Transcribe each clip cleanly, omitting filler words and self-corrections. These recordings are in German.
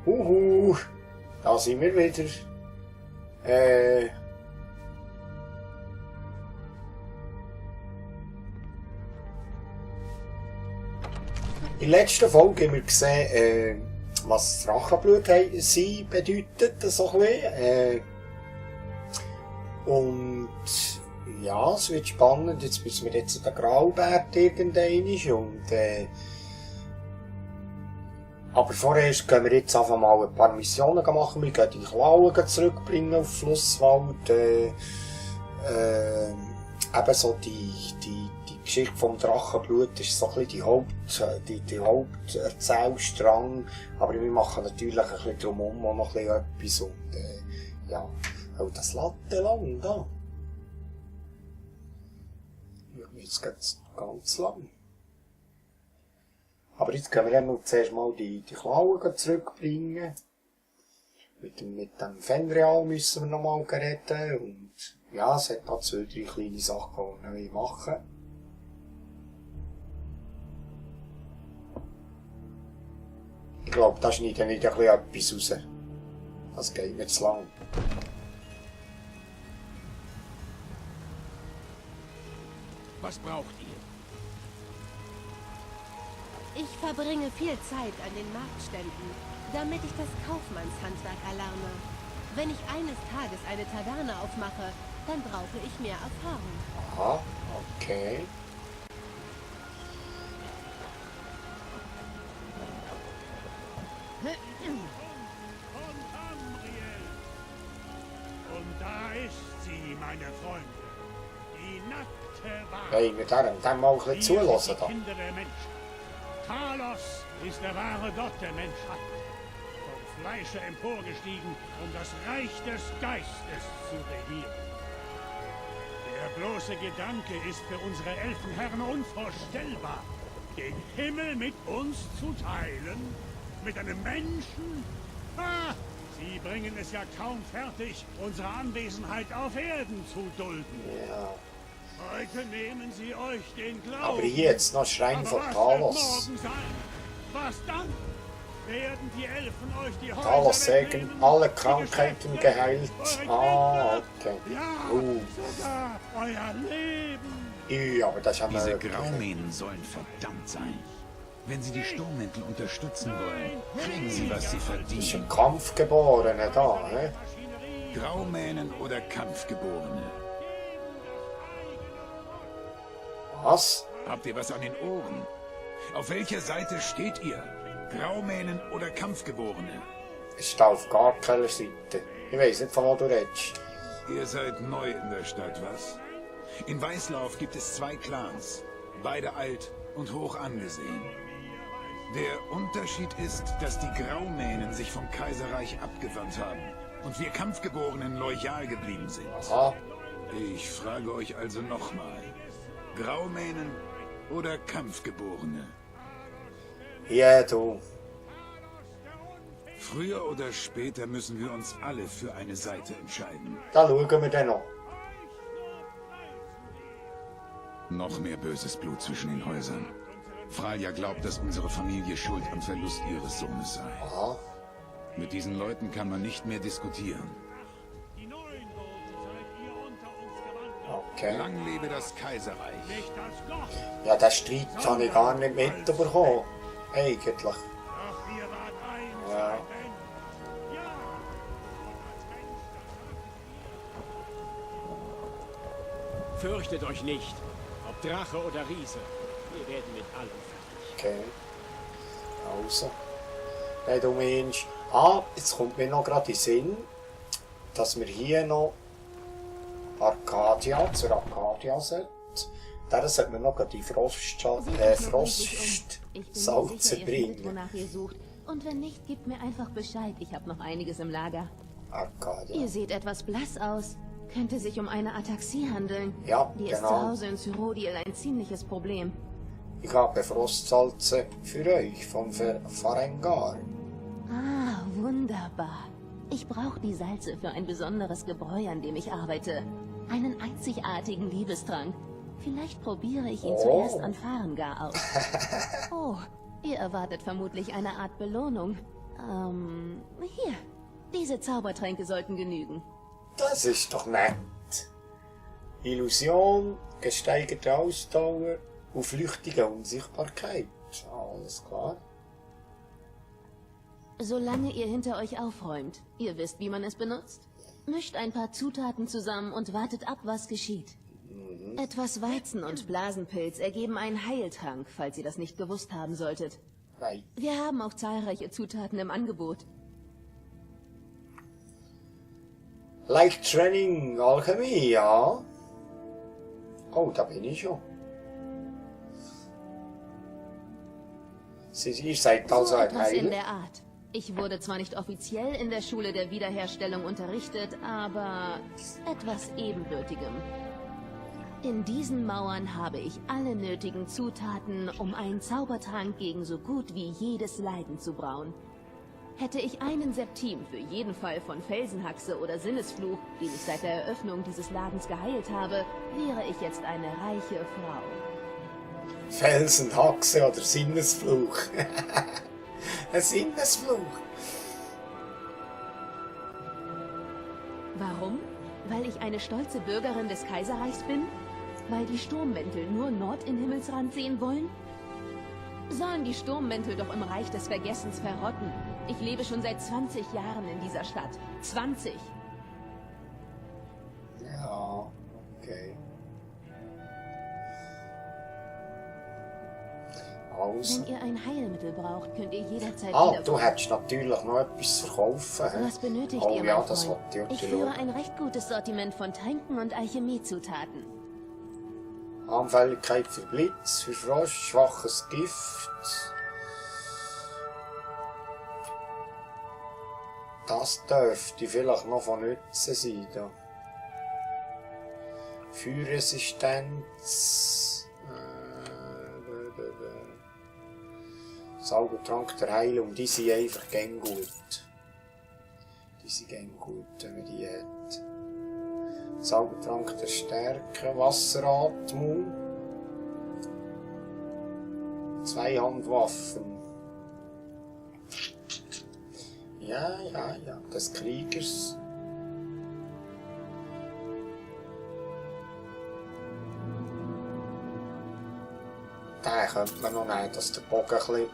Huhu, da sind wir wieder. In der letzten Folge haben wir gesehen, was Drachenblut sein bedeutet, so ein bisschen. Und ja, es wird spannend. Jetzt müssen wir jetzt den Graubert irgendwann und aber vorerst gehen wir jetzt einfach mal ein paar Missionen machen. Wir gehen die Klauen zurückbringen auf Flusswald. Eben so die Geschichte vom Drachenblut ist so ein bisschen die Haupterzählstrang. Aber wir machen natürlich ein bisschen drumherum auch noch ein bisschen etwas. Und ja, auch das Latte lang da. Jetzt geht es ganz lang. Aber jetzt können wir zuerst mal die Klauen zurückbringen. Mit dem Fenreal müssen wir noch mal reden. Und ja, es hat da 2, 3 kleine Sachen, die wir machen wollen. Ich glaube, da schneiden nicht ein bisschen etwas raus. Das geht nicht zu lang. Was braucht ihr? Ich verbringe viel Zeit an den Marktständen, damit ich das Kaufmannshandwerk erlerne. Wenn ich eines Tages eine Taverne aufmache, dann brauche ich mehr Erfahrung. Aha, okay. Und da ist sie, meine Freunde. Die nackte Wahrheit. Hey, wir dürfen mal ein bisschen zulassen da. Kinder der Menschen. Talos ist der wahre Gott der Menschheit. Vom Fleische emporgestiegen, um das Reich des Geistes zu regieren. Der bloße Gedanke ist für unsere Elfenherren unvorstellbar. Den Himmel mit uns zu teilen? Mit einem Menschen? Ah, sie bringen es ja kaum fertig, unsere Anwesenheit auf Erden zu dulden. Ja. Heute nehmen sie euch den Glauben. Aber hier jetzt noch Schrein von Talos. Was dann? Werden die Elfen euch die Häuser Talos sagen, wegnehmen? alle Krankheiten geheilt. Ah, okay. Ja, sogar euer Leben. Ja, aber das haben wir... Diese Graumähnen sollen verdammt sein. Wenn Sie die Sturmmäntel unterstützen wollen, kriegen Sie, was Sie Das ist verdienen. ein Kampfgeborener da, ne? Graumähnen oder Kampfgeborene. Was? Habt ihr was an den Ohren? Auf welcher Seite steht ihr? Graumähnen oder Kampfgeborene? Ich stehe auf gar keiner Seite. Ich weiss nicht, von wo du redest. Ihr seid neu in der Stadt, was? In Weißlauf gibt es 2 Clans. Beide alt und hoch angesehen. Der Unterschied ist, dass die Graumähnen sich vom Kaiserreich abgewandt haben und wir Kampfgeborenen loyal geblieben sind. Aha. Ich frage euch also nochmal. Graumähnen oder Kampfgeborene? Ja, du. Früher oder später müssen wir uns alle für eine Seite entscheiden. Da schauen wir dann noch. Noch mehr böses Blut zwischen den Häusern. Fralja glaubt, dass unsere Familie schuld am Verlust ihres Sohnes sei. Aha. Mit diesen Leuten kann man nicht mehr diskutieren. Die Neuen seid ihr unter uns gewandert. Okay. Lang lebe das Kaiserreich. Nicht als Gott, Ja, den Streit habe ich gar nicht mitbekommen. Eigentlich. doch ihr wart eins. Ja. Ja. Fürchtet euch nicht, ob Drache oder Riese. Wir werden mit allem fertig. Okay. Also. Hey, du Mensch. Ah, jetzt kommt mir noch gerade in den Sinn, dass wir hier noch zur Arcadia sollten. Da sollten wir noch gerade die Frostsalze bringen. Wonach ihr sucht. Und wenn nicht, gebt mir einfach Bescheid. Ich habe noch einiges im Lager. Arcadia. Ihr seht etwas blass aus. Könnte sich um eine Ataxie handeln. Ja, Die ist zu genau. Hause in Cyrodiil ein ziemliches Problem. Ich habe Frostsalze für euch vom Farengar. Ah, wunderbar. Ich brauche die Salze für ein besonderes Gebräu, an dem ich arbeite. Einen einzigartigen Liebestrank. Vielleicht probiere ich ihn zuerst an Farengar aus. Oh, ihr erwartet vermutlich eine Art Belohnung. Hier. Diese Zaubertränke sollten genügen. Das ist doch nett. Illusion, gesteigerte Ausdauer und flüchtige Unsichtbarkeit. Alles klar. Solange ihr hinter euch aufräumt, ihr wisst, wie man es benutzt, mischt ein paar Zutaten zusammen und wartet ab, was geschieht. Etwas Weizen und Blasenpilz ergeben einen Heiltrank, falls ihr das nicht gewusst haben solltet. Nein. Wir haben auch zahlreiche Zutaten im Angebot. Like Training Alchemie, ja. Oh, da bin ich schon. Ihr seid also So ein etwas in Heiler? der Art. Ich wurde zwar nicht offiziell in der Schule der Wiederherstellung unterrichtet, aber etwas Ebenbürtigem. In diesen Mauern habe ich alle nötigen Zutaten, um einen Zaubertrank gegen so gut wie jedes Leiden zu brauen. Hätte ich einen Septim für jeden Fall von Felsenhaxe oder Sinnesfluch, den ich seit der Eröffnung dieses Ladens geheilt habe, wäre ich jetzt eine reiche Frau. Felsenhaxe oder Sinnesfluch. Ein Sinnesfluch. Warum? Weil ich eine stolze Bürgerin des Kaiserreichs bin? Weil die Sturmmäntel nur Nord in Himmelsrand sehen wollen? Sollen die Sturmmäntel doch im Reich des Vergessens verrotten. Ich lebe schon seit 20 Jahren in dieser Stadt. 20! Ja, okay. Also. Wenn ihr ein Heilmittel braucht, könnt ihr jederzeit Du hättest natürlich noch etwas zu verkaufen. Hä? Was benötigt Oh ihr, ja, mein das Freund? wollte ich Ich führe ein recht gutes Sortiment von Tränken und Alchemiezutaten. Anfälligkeit für Blitz, für Frost, schwaches Gift. Das dürfte vielleicht noch von Nutzen sein. Da. Feuerresistenz. Zaubertrank der Heilung, die sind einfach gern gut. Die sind gern gut, wenn man die hat. Zaubertrank der Stärke, Wasseratmung. Zweihandwaffen. Ja, des Kriegers. Den könnte man noch nehmen, dass der Bogen ein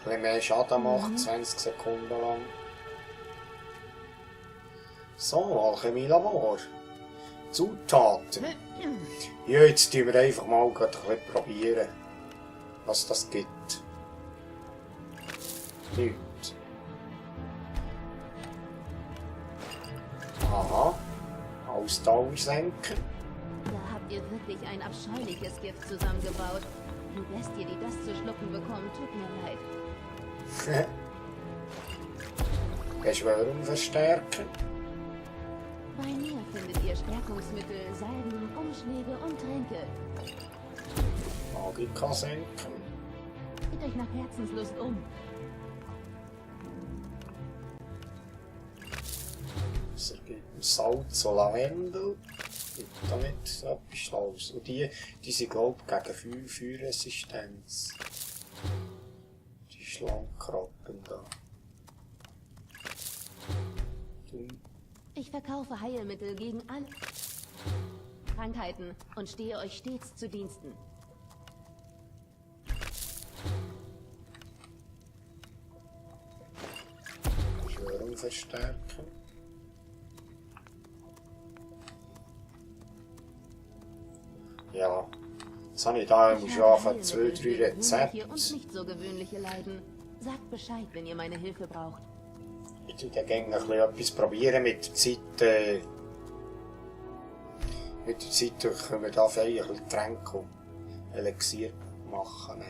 bisschen mehr Schaden macht, 20 Sekunden lang. So, Alchemie-Labor. Zutaten. Ja, jetzt tun wir einfach mal ein bisschen probieren, was das gibt. Nichts. Aha. Ausdauer senken. Da habt ihr wirklich ein abscheuliches Gift zusammengebaut. Die Bestie, die das zu schlucken bekommt, tut mir leid. Beschwörung verstärken. Bei mir findet ihr Stärkungsmittel, Salben, Umschläge und Tränke. Magika senken. Seht euch nach Herzenslust um. Es gibt Salz und Lavendel. Gibt da nicht so etwas Schlaues. Und die sind, glaube ich, gegen Feuerresistenz. Die Schlammkrabben da. Ich verkaufe Heilmittel gegen alle Krankheiten und stehe euch stets zu Diensten. Beschwörung verstärken. Ja, jetzt habe ich da schon angefangen 2, 3 Rezepte. Und nicht so gewöhnliche Leiden. Sagt Bescheid, wenn ihr meine Hilfe braucht. Ich tue dann gerne ein bisschen etwas probieren mit der Zeit. Mit der Zeit können wir da vielleicht ein bisschen Tränke und Elixier machen.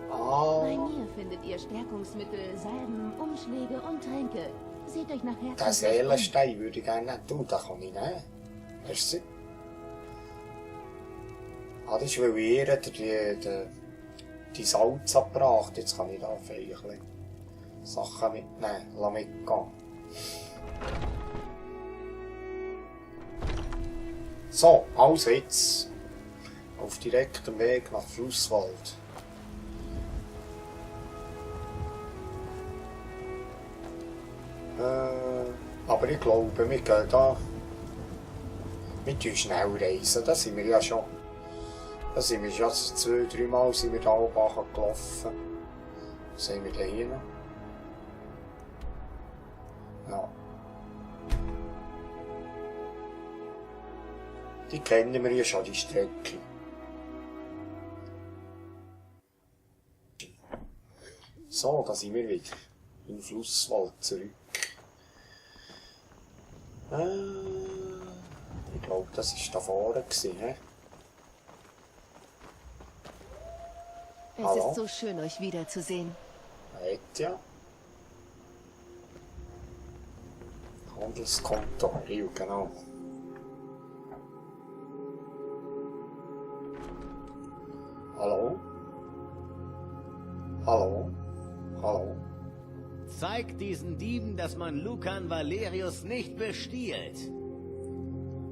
Bei mir findet ihr Stärkungsmittel, Salben, Umschläge und Tränke. Seht euch nach Herzen. Den Seelenstein würde ich gerne nicht tun, den kann ich nehmen. Merci. Das ist, weil ihr die Salz abgebracht. Jetzt kann ich da vielleicht ein bisschen Sachen mitnehmen. Lass mitgehen. So, also jetzt auf direktem Weg nach Flusswald. Aber ich glaube, wir gehen da. Wir tun schnell reisen, da sind wir ja schon. Da sind wir schon 2-3 Mal sind wir da oben gelaufen. Was haben wir da hier noch? Ja. Die kennen wir ja schon, die Strecke. So, da sind wir wieder. Im Flusswald zurück. Ich glaube, das war da vorne. He? Es Hallo? ist so schön, euch wiederzusehen. Ja. Handelskonto, Rio, genau. Hallo? Hallo? Hallo? Zeigt diesen Dieben, dass man Lucan Valerius nicht bestiehlt.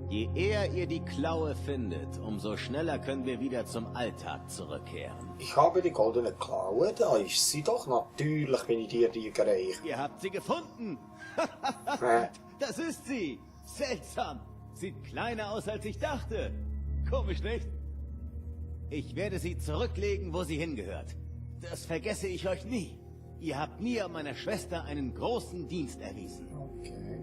Je eher ihr die Klaue findet, umso schneller können wir wieder zum Alltag zurückkehren. Ich habe die goldene Klaue, da ist sie doch. Natürlich bin ich dir die gereicht. Ihr habt sie gefunden! Das ist sie! Seltsam! Sieht kleiner aus, als ich dachte. Komisch, nicht? Ich werde sie zurücklegen, wo sie hingehört. Das vergesse ich euch nie. Ihr habt mir und meiner Schwester einen großen Dienst erwiesen. Okay.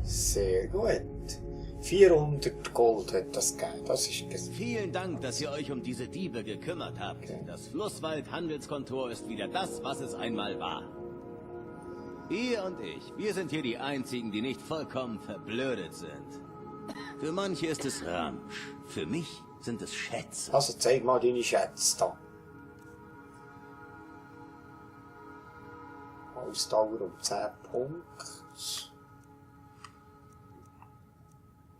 Sehr gut. 400 Gold hat das gegeben. Das ist Vielen Dank, dass ihr euch um diese Diebe gekümmert habt. Okay. Das Flusswald-Handelskontor ist wieder das, was es einmal war. Ihr und ich, wir sind hier die Einzigen, die nicht vollkommen verblödet sind. Für manche ist es Ramsch, für mich sind es Schätze. Also zeig mal deine Schätze da. Ausdauer um 10 Punkte.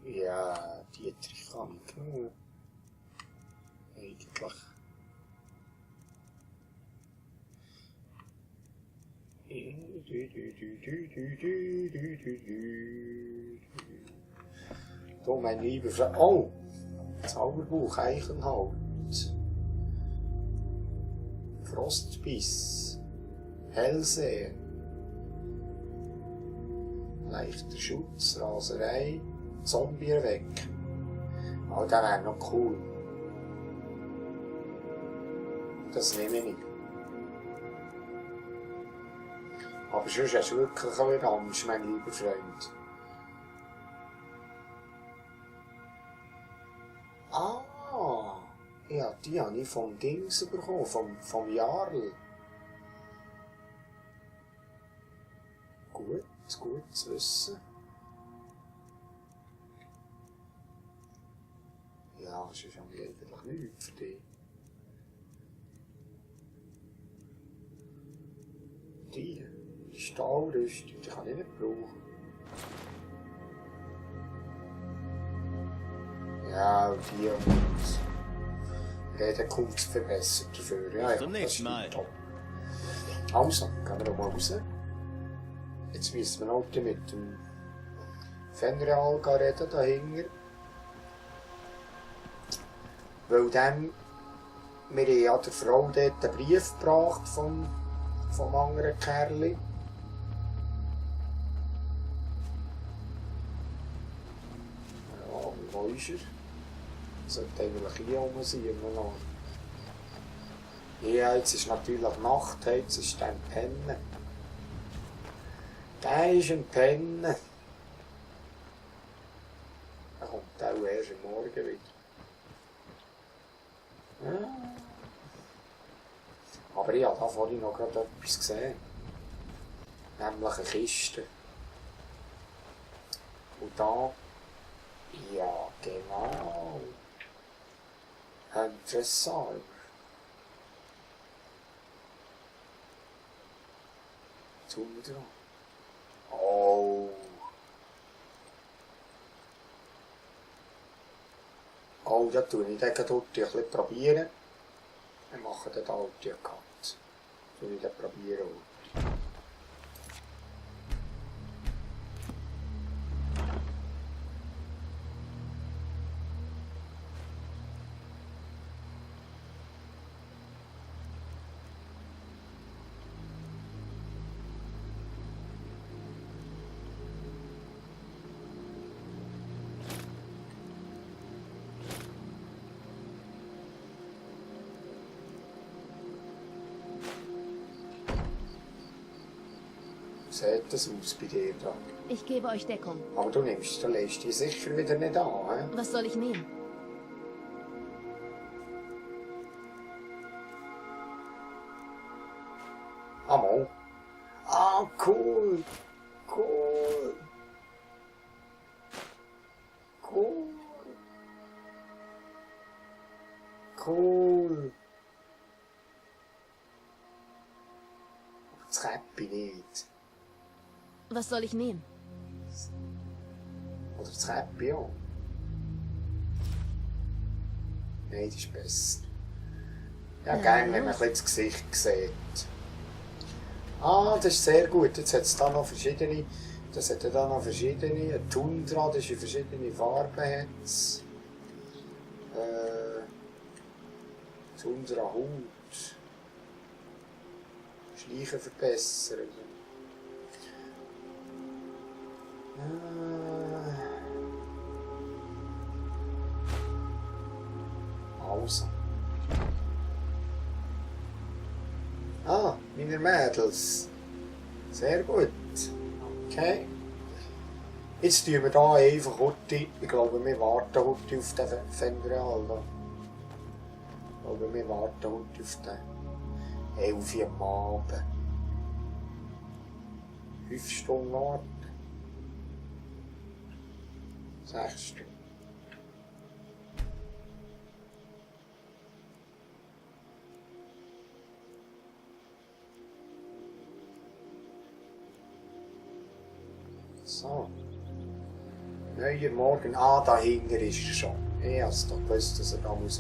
Ja, Dietrich kann ich genug. Eigentlich. So, mein lieber Freund. Oh! Zauberbuch, Eichenhalt. Frostbiss. Hellsehen. Leichter Schutz, Raserei. Zombie weg. Oh, das wäre noch cool. Das nehme ich. Aber sonst hast du wirklich ein bisschen Angst, mein lieber Freund. Ah, ja, die habe ich vom Dings bekommen, vom Jarl. Gut zu wissen. Ja, das ist eigentlich nichts für dich. Die Stahlrüstung, die kann ich nicht brauchen. Ja, die und Redekunst verbessert dafür. Ja, Zum nächsten Mal. Top. Also, gehen wir noch mal raus. Jetzt müssen wir noch mit dem Fenreal reden, dahinter. Weil dann, wir haben ja der Frau dort einen Brief gebracht vom anderen Kerl. Ja, wo ist er? Sollte eigentlich hier oben sein, immer noch. Ja, jetzt ist natürlich Nacht, jetzt ist der Pennen. Der ist ein Pennen. Er kommt auch erst am Morgen wieder. Ja. Aber ich habe da vorhin noch gerade etwas gesehen. Nämlich eine Kiste. Und da, ja genau, ein Dressar. Zunder. Oh. Oh, das tue ich dann dort ein bisschen probieren. Wir machen den halt die Cut. Tue ich dann probieren. sieht das aus bei dir da? Ich gebe euch Deckung. Aber du lässt dich sicher wieder nicht an, hä? Was soll ich nehmen? Ah, mal. Ah, cool. Cool. Cool. Cool. Das Käppi nicht. Was soll ich nehmen? Oder das Käppi, ja. Nein, das ist besser. Ja, gerne, wenn man ein bisschen das Gesicht sieht. Ah, das ist sehr gut. Jetzt hat es da noch verschiedene. Das hat ja da noch verschiedene. Eine Tundra, das ist in verschiedene Farben. Tundra Haut. Schleichen verbessern. Also. Ah, meine Mädels. Sehr gut. Okay. Jetzt tun wir hier einfach heute. Ich glaube, wir warten heute auf den Fenreal. Ich glaube, wir warten heute auf den 11 Uhr am Abend. 5 Stunden warten. 6 Stunden. So. Neuer Morgen. Ah, dahinter ist er schon. Ich hab's doch gewusst, dass er da muss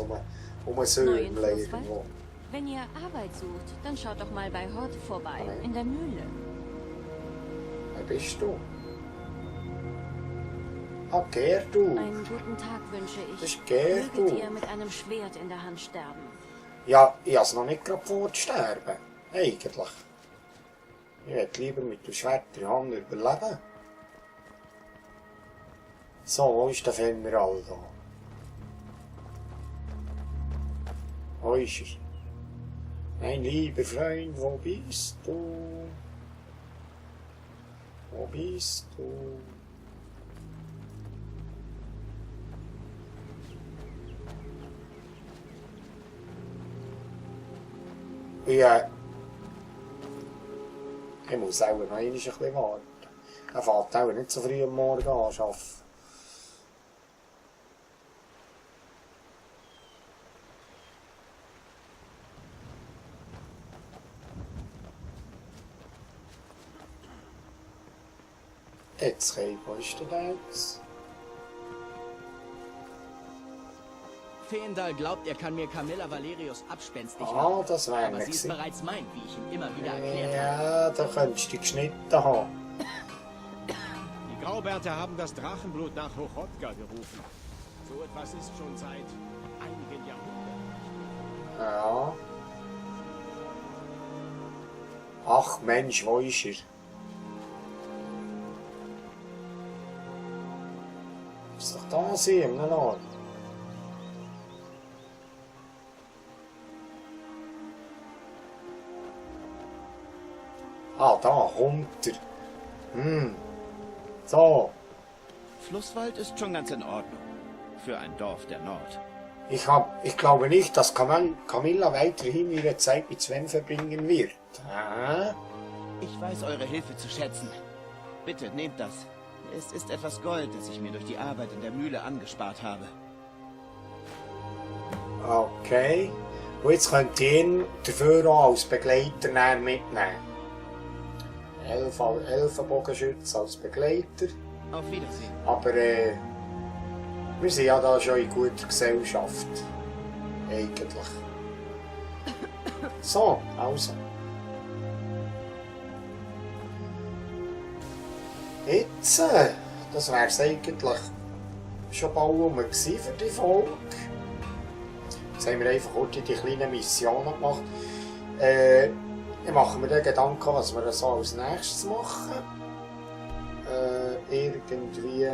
um Söhlen irgendwo. Wenn ihr Arbeit sucht, dann schaut doch mal bei Hort vorbei, in der Mühle. Wer bist du? Ah, Gerdu. Einen guten Tag wünsche ich. Das ist Gerdu. Möget ihr mit einem Schwert in der Hand sterben. Ja, ich hab's noch nicht gerade vor zu sterben. Eigentlich. Ich hätte lieber mit dem Schwert in der Hand überleben. So, wo ist der Fenneral da? Wo ist er? Mein lieber Freund, wo bist du? Wo bist du? Ja. Ich muss auch noch ein bisschen warten. Er fährt auch nicht so früh am Morgen an arbeiten. Jetzt, wo ist der jetzt? Feendal glaubt, er kann mir Camilla Valerius abspenstig Ah, machen. das wäre Aber sie ist gewesen. bereits mein, wie ich ihm immer wieder erklärt habe. Ja, da könntest du geschnitten haben. Die Graubärte haben das Drachenblut nach Hochrotka gerufen. So etwas ist schon seit einigen Jahrhunderten. Ja. Ach Mensch, wo ist er? Ist doch da sein, im Ort. Ah, da kommt er. So. Flusswald ist schon ganz in Ordnung. Für ein Dorf der Nord. Ich glaube nicht, dass Camilla weiterhin ihre Zeit mit Sven verbringen wird. Aha. Ich weiß eure Hilfe zu schätzen. Bitte, nehmt das. Es ist etwas Gold, das ich mir durch die Arbeit in der Mühle angespart habe. Okay. Und jetzt könnt ihr ihn dafür auch als Begleiter mitnehmen. Elfenbogenschütze als Begleiter. Auf Wiedersehen. Aber wir sind ja da schon in guter Gesellschaft. Eigentlich. So, also. Jetzt, das wäre es eigentlich schon bald rum gewesen für die Folge. Jetzt haben wir einfach heute die kleinen Missionen gemacht. Ich mache mir dann Gedanken, was wir so als nächstes machen. Irgendwie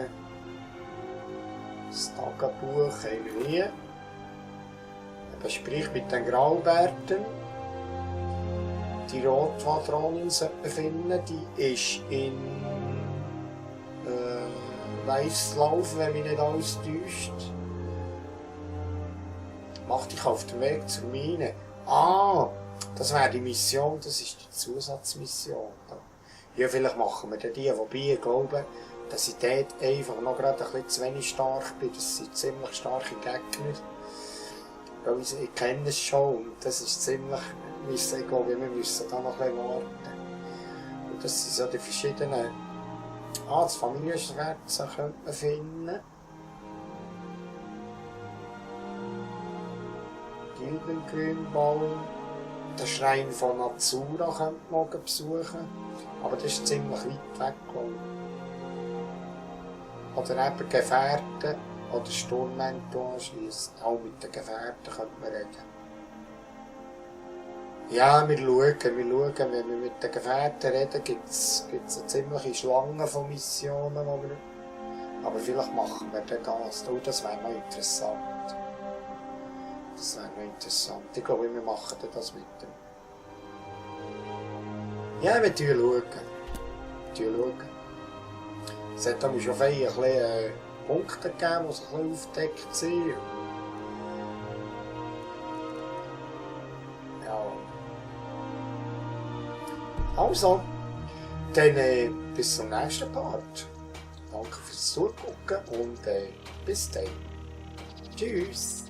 das Tagebuch haben wir nie. Sprich mit den Graubärten. die Rotwadronin finden. Die ist in Weißlauf, wenn mich nicht alles täuscht. Mach dich auf den Weg zur Mine. Ah, das wäre die Mission, das ist die Zusatzmission. Ja, vielleicht machen wir die, wobei ich glaube, dass ich dort einfach noch gerade ein bisschen zu wenig stark bin. Das sind ziemlich starke Gegner. Weil ich kenne es schon und das ist ziemlich, ich glaube, wir müssen da noch ein bisschen warten. Und das sind so die verschiedenen, das Familienschwert könnte man finden. Gilbengrünbaum. Den Schrein von Azura könnte man besuchen. Aber das ist ziemlich weit weg, glaube ich. Oder eben Gefährten oder Sturmmentor anschliessen. Auch mit den Gefährten könnte man reden. Ja, wir schauen, wenn wir mit den Gefährten reden, gibt es eine ziemliche Schlange von Missionen. Aber vielleicht machen wir dann das. Oh, das wäre noch interessant. Das wäre noch interessant. Ich glaube, wir machen das mit dem. Ja, wir schauen. Es hat schon ein bisschen Punkte gegeben, die ein bisschen aufgedeckt sind. Ja. Also, dann bis zum nächsten Part. Danke fürs Zugucken und bis dann. Tschüss.